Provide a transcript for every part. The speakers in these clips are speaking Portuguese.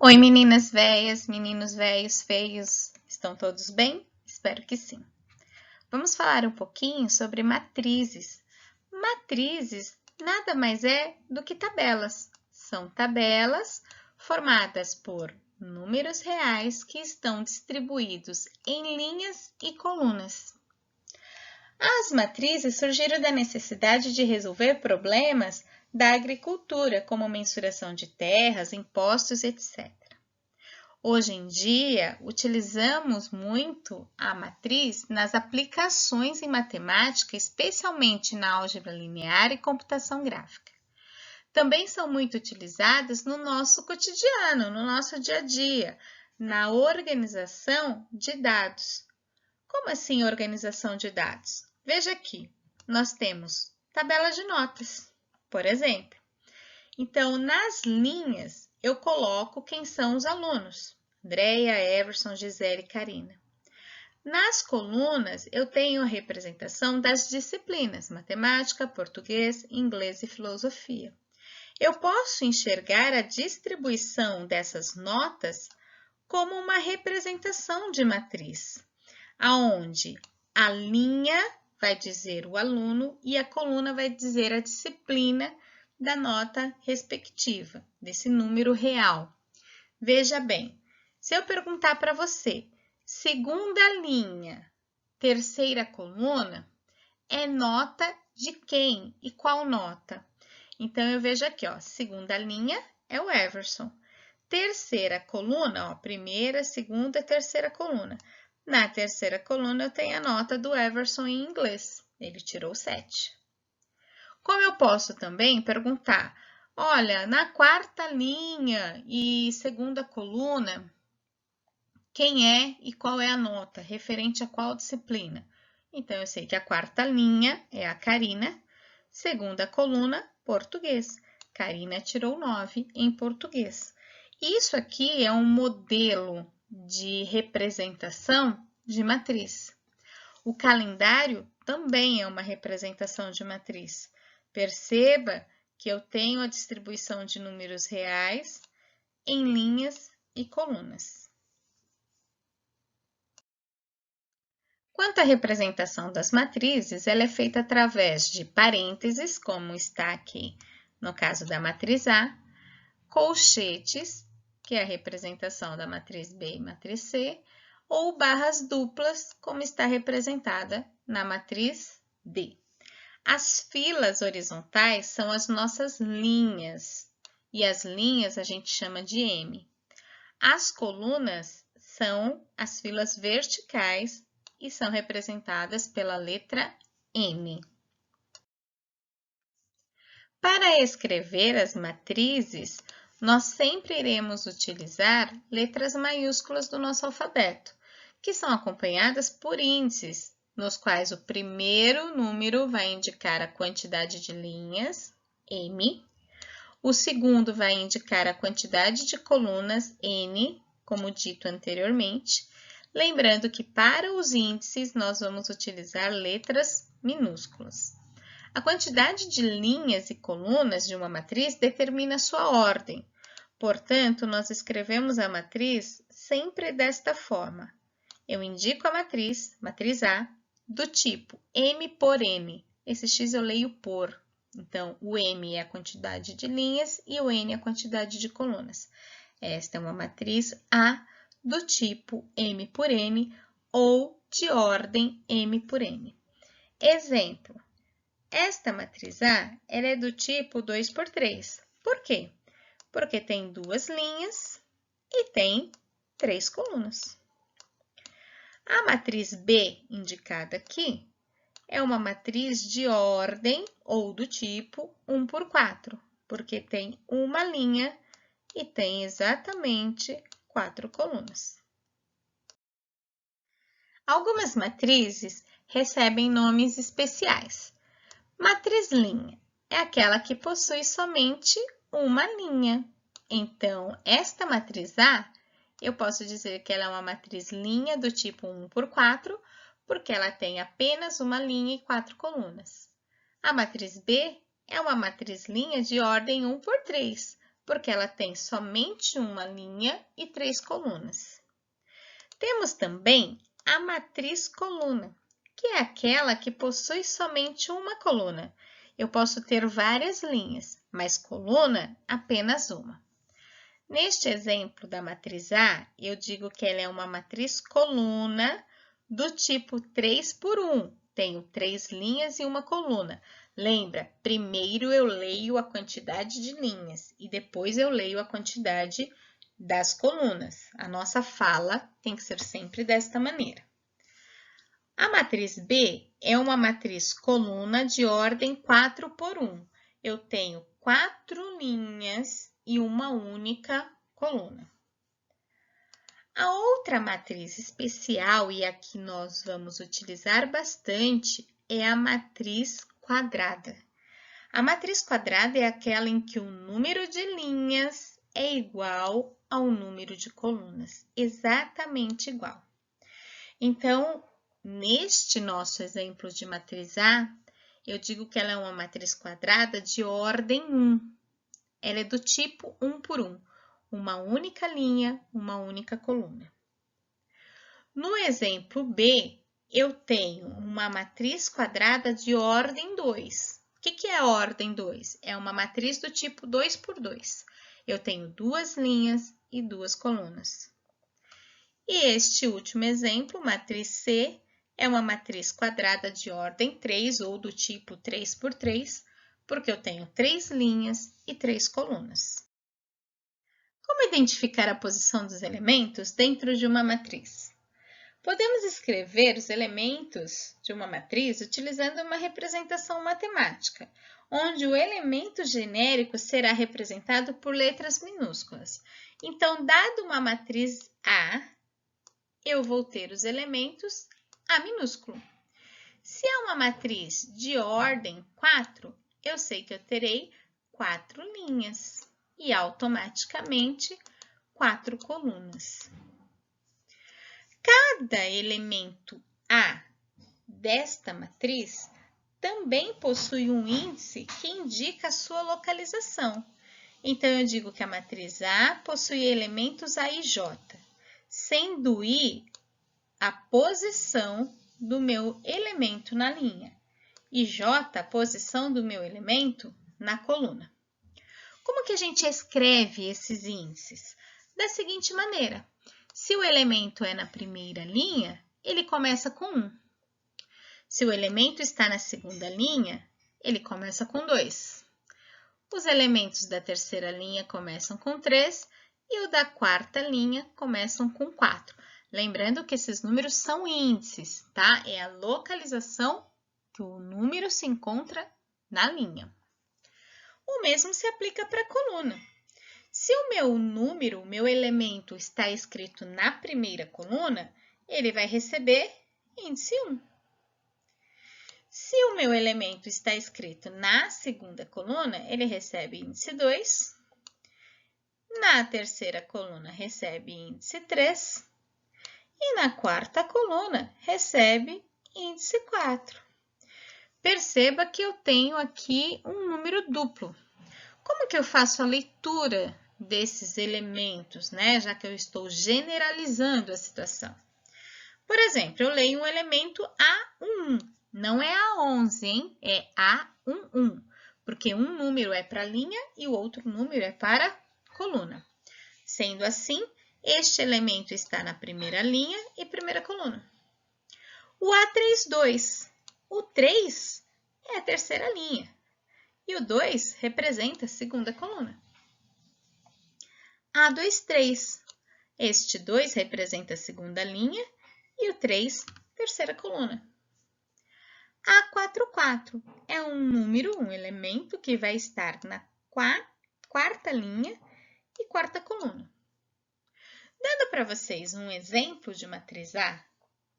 Oi, meninas véias, meninos véios feios, estão todos bem? Espero que sim. Vamos falar um pouquinho sobre matrizes. Matrizes nada mais é do que tabelas. São tabelas formadas por números reais que estão distribuídos em linhas e colunas. As matrizes surgiram da necessidade de resolver problemas da agricultura, como mensuração de terras, impostos, etc. Hoje em dia, utilizamos muito a matriz nas aplicações em matemática, especialmente na álgebra linear e computação gráfica. Também são muito utilizadas no nosso cotidiano, no nosso dia a dia, na organização de dados. Como assim organização de dados? Veja aqui, nós temos tabela de notas, por exemplo. Então, nas linhas, eu coloco quem são os alunos. Andréia, Everson, Gisele e Karina. Nas colunas, eu tenho a representação das disciplinas, matemática, português, inglês e filosofia. Eu posso enxergar a distribuição dessas notas como uma representação de matriz, aonde a linha vai dizer o aluno e a coluna vai dizer a disciplina da nota respectiva, desse número real. Veja bem, se eu perguntar para você, segunda linha, terceira coluna, é nota de quem e qual nota? Então, eu vejo aqui, ó, segunda linha é o Everson. Terceira coluna, ó, primeira, segunda, terceira coluna. Na terceira coluna, eu tenho a nota do Everson em inglês. Ele tirou 7. Como eu posso também perguntar, olha, na quarta linha e segunda coluna, quem é e qual é a nota, referente a qual disciplina? Então, eu sei que a quarta linha é a Karina, segunda coluna, português. Karina tirou 9 em português. Isso aqui é um modelo de representação de matriz. O calendário também é uma representação de matriz. Perceba que eu tenho a distribuição de números reais em linhas e colunas. Quanto à representação das matrizes, ela é feita através de parênteses, como está aqui no caso da matriz A, colchetes, que é a representação da matriz B e matriz C, ou barras duplas, como está representada na matriz D. As filas horizontais são as nossas linhas, e as linhas a gente chama de M. As colunas são as filas verticais e são representadas pela letra N. Para escrever as matrizes, nós sempre iremos utilizar letras maiúsculas do nosso alfabeto, que são acompanhadas por índices, nos quais o primeiro número vai indicar a quantidade de linhas, M, o segundo vai indicar a quantidade de colunas, N, como dito anteriormente, lembrando que para os índices nós vamos utilizar letras minúsculas. A quantidade de linhas e colunas de uma matriz determina sua ordem. Portanto, nós escrevemos a matriz sempre desta forma. Eu indico a matriz, matriz A, do tipo M por N. Esse X eu leio por. Então, o M é a quantidade de linhas e o N é a quantidade de colunas. Esta é uma matriz A do tipo M por N ou de ordem M por N. Exemplo. Esta matriz A ela é do tipo 2 por 3. Por quê? Porque tem 2 linhas e tem 3 colunas. A matriz B, indicada aqui, é uma matriz de ordem ou do tipo 1 por 4, porque tem uma linha e tem exatamente 4 colunas. Algumas matrizes recebem nomes especiais. Matriz linha é aquela que possui somente uma linha. Então, esta matriz A, eu posso dizer que ela é uma matriz linha do tipo 1 por 4, porque ela tem apenas uma linha e 4 colunas. A matriz B é uma matriz linha de ordem 1 por 3, porque ela tem somente uma linha e 3 colunas. Temos também a matriz coluna, que é aquela que possui somente uma coluna. Eu posso ter várias linhas, mas coluna apenas uma. Neste exemplo da matriz A, eu digo que ela é uma matriz coluna do tipo 3 por 1. Tenho 3 linhas e uma coluna. Lembra, primeiro eu leio a quantidade de linhas e depois eu leio a quantidade das colunas. A nossa fala tem que ser sempre desta maneira. A matriz B é uma matriz coluna de ordem 4 por 1. Eu tenho 4 linhas e uma única coluna. A outra matriz especial, e a que nós vamos utilizar bastante, é a matriz quadrada. A matriz quadrada é aquela em que o número de linhas é igual ao número de colunas, exatamente igual. Então, neste nosso exemplo de matriz A, eu digo que ela é uma matriz quadrada de ordem 1. Ela é do tipo 1 por 1, uma única linha, uma única coluna. No exemplo B, eu tenho uma matriz quadrada de ordem 2. O que é a ordem 2? É uma matriz do tipo 2 por 2. Eu tenho 2 linhas e 2 colunas. E este último exemplo, matriz C, é uma matriz quadrada de ordem 3 ou do tipo 3 por 3, porque eu tenho 3 linhas e 3 colunas. Como identificar a posição dos elementos dentro de uma matriz? Podemos escrever os elementos de uma matriz utilizando uma representação matemática, onde o elemento genérico será representado por letras minúsculas. Então, dado uma matriz A, eu vou ter os elementos A minúsculo. Se é uma matriz de ordem 4, eu sei que eu terei 4 linhas e automaticamente 4 colunas. Cada elemento A desta matriz também possui um índice que indica a sua localização. Então, eu digo que a matriz A possui elementos A e J, sendo I a posição do meu elemento na linha e J a posição do meu elemento na coluna. Como que a gente escreve esses índices? Da seguinte maneira: se o elemento é na primeira linha, ele começa com 1. Se o elemento está na segunda linha, ele começa com 2. Os elementos da terceira linha começam com 3 e o da quarta linha começam com 4. Lembrando que esses números são índices, tá? É a localização que o número se encontra na linha. O mesmo se aplica para a coluna. Se o meu número, o meu elemento está escrito na primeira coluna, ele vai receber índice 1. Se o meu elemento está escrito na segunda coluna, ele recebe índice 2. Na terceira coluna, recebe índice 3. E na quarta coluna, recebe índice 4. Perceba que eu tenho aqui um número duplo. Como que eu faço a leitura desses elementos, né? Já que eu estou generalizando a situação. Por exemplo, eu leio um elemento A11, não é A11, hein? É A11, porque um número é para a linha e o outro número é para a coluna. Sendo assim, este elemento está na primeira linha e primeira coluna. O A32, o 3 é a terceira linha e o 2 representa a segunda coluna. A23, este 2 representa a segunda linha e o 3, terceira coluna. A44 é um número, um elemento que vai estar na quarta linha e quarta coluna. Dando para vocês um exemplo de matriz A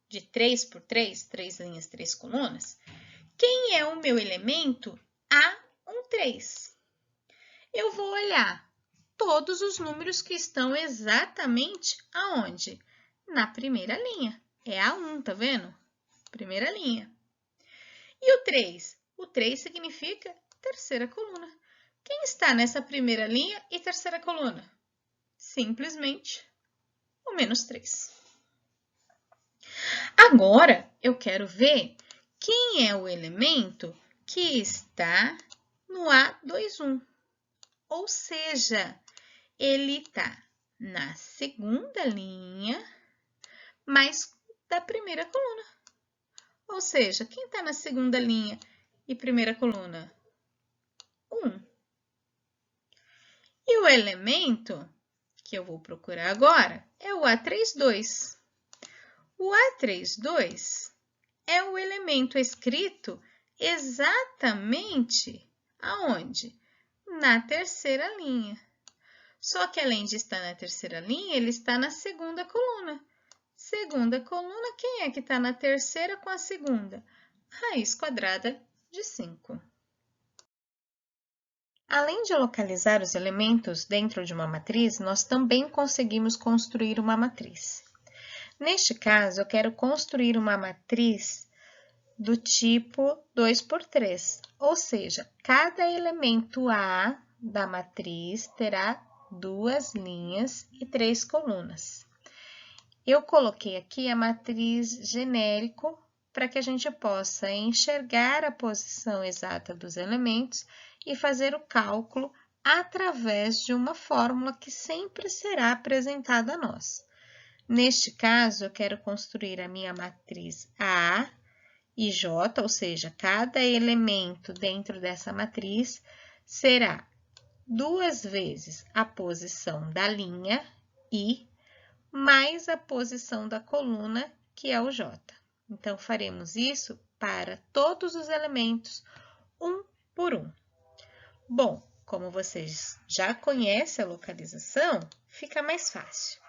de 3 por 3, 3 linhas, 3 colunas, quem é o meu elemento A13? Eu vou olhar todos os números que estão exatamente aonde? Na primeira linha. É A1, tá vendo? Primeira linha. E o 3? O 3 significa terceira coluna. Quem está nessa primeira linha e terceira coluna? Simplesmente o menos 3. Agora, eu quero ver quem é o elemento que está no A21. Ou seja, ele está na segunda linha, mas da primeira coluna. Ou seja, quem está na segunda linha e primeira coluna? 1. E o elemento que eu vou procurar agora é o A32. O A32 é o elemento escrito exatamente aonde? Na terceira linha. Só que além de estar na terceira linha, ele está na segunda coluna. Segunda coluna, quem é que está na terceira com a segunda? Raiz quadrada de 5. Além de localizar os elementos dentro de uma matriz, nós também conseguimos construir uma matriz. Neste caso, eu quero construir uma matriz do tipo 2 por 3, ou seja, cada elemento A da matriz terá 2 linhas e 3 colunas. Eu coloquei aqui a matriz genérico para que a gente possa enxergar a posição exata dos elementos e fazer o cálculo através de uma fórmula que sempre será apresentada a nós. Neste caso, eu quero construir a minha matriz A e J, ou seja, cada elemento dentro dessa matriz será 2 vezes a posição da linha I mais a posição da coluna, que é o J. Então, faremos isso para todos os elementos, um por um. Bom, como vocês já conhecem a localização, fica mais fácil.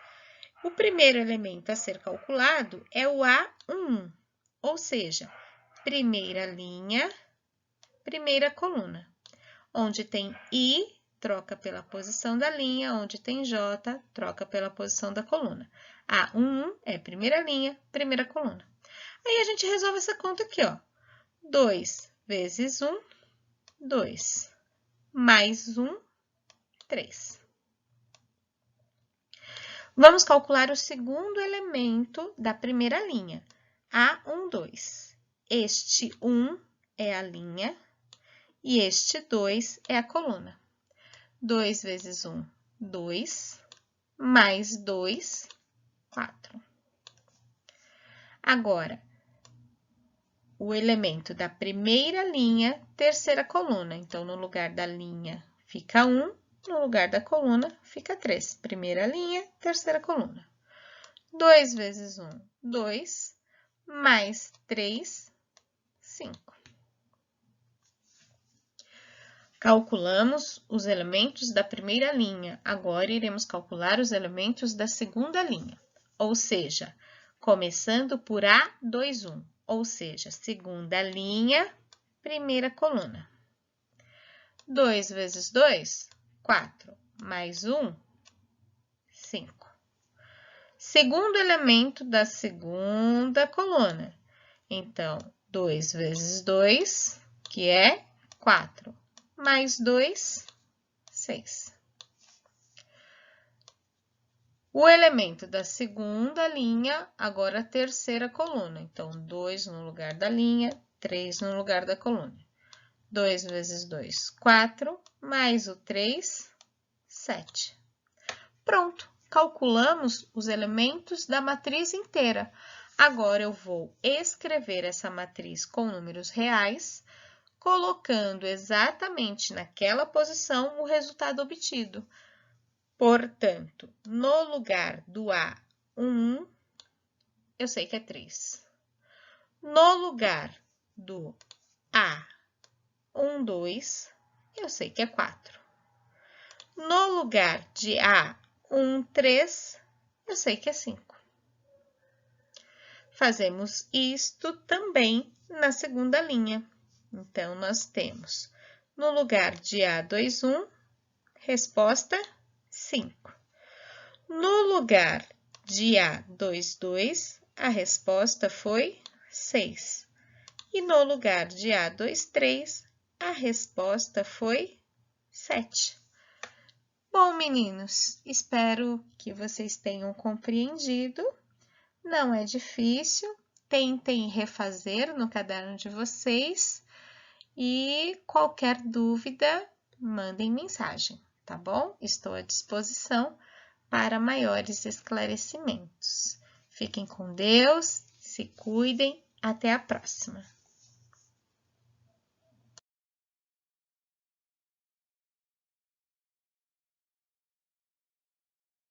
O primeiro elemento a ser calculado é o A11, ou seja, primeira linha, primeira coluna. Onde tem I, troca pela posição da linha, onde tem J, troca pela posição da coluna. A11 é primeira linha, primeira coluna. Aí a gente resolve essa conta aqui, ó. 2 vezes 1, 2. Mais 1, 3. Vamos calcular o segundo elemento da primeira linha, A12. Este 1 é a linha e este 2 é a coluna. 2 vezes 1, 2, mais 2, 4. Agora, o elemento da primeira linha, terceira coluna. Então, no lugar da linha fica 1, no lugar da coluna fica 3. Primeira linha, terceira coluna. 2 vezes 1, 2, mais 3, 5. Calculamos os elementos da primeira linha. Agora, iremos calcular os elementos da segunda linha. Ou seja, começando por A21. Ou seja, segunda linha, primeira coluna. 2 vezes 2, 4. Mais 1, 5. Segundo elemento da segunda coluna. Então, 2 vezes 2, que é 4. Mais 2, 6. O elemento da segunda linha, agora a terceira coluna. Então, 2 no lugar da linha, 3 no lugar da coluna. 2 vezes 2, 4, mais o 3, 7. Pronto, calculamos os elementos da matriz inteira. Agora, eu vou escrever essa matriz com números reais, colocando exatamente naquela posição o resultado obtido. Portanto, no lugar do A11, eu sei que é 3. No lugar do A12, eu sei que é 4. No lugar de A13, eu sei que é 5. Fazemos isto também na segunda linha. Então, nós temos, no lugar de A21, resposta 5. No lugar de A22, a resposta foi 6. E no lugar de A23, a resposta foi 7. Bom, meninos, espero que vocês tenham compreendido. Não é difícil, tentem refazer no caderno de vocês e qualquer dúvida, mandem mensagem, tá bom? Estou à disposição para maiores esclarecimentos. Fiquem com Deus, se cuidem, até a próxima!